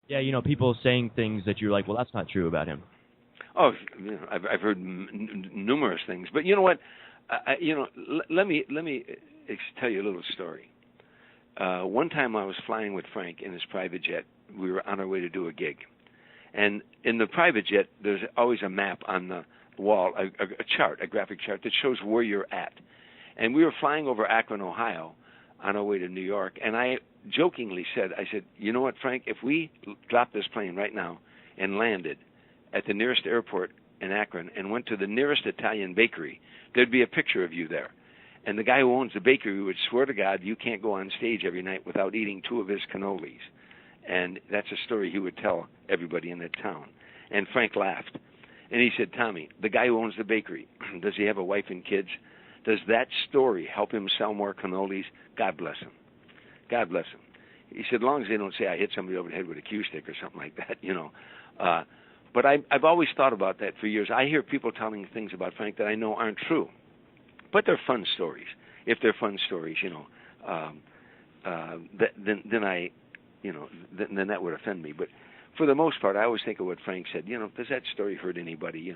Yeah, people saying things that you're like, well, that's not true about him. Oh, I've heard numerous things, but you know what? Let me tell you a little story. One time I was flying with Frank in his private jet. We were on our way to do a gig, and in the private jet, there's always a map on the wall, a chart, a graphic chart that shows where you're at. And we were flying over Akron, Ohio, on our way to New York, and I jokingly said, you know what, Frank, if we dropped this plane right now and landed at the nearest airport in Akron and went to the nearest Italian bakery, there'd be a picture of you there. And the guy who owns the bakery would swear to God you can't go on stage every night without eating 2 of his cannolis. And that's a story he would tell everybody in that town. And Frank laughed. And he said, Tommy, the guy who owns the bakery, does he have a wife and kids? Does that story help him sell more cannolis? God bless him. God bless him. He said, as long as they don't say I hit somebody over the head with a cue stick or something like that, But I've always thought about that for years. I hear people telling things about Frank that I know aren't true. But they're fun stories. If they're fun stories, then I, then that would offend me. But for the most part, I always think of what Frank said. Does that story hurt anybody?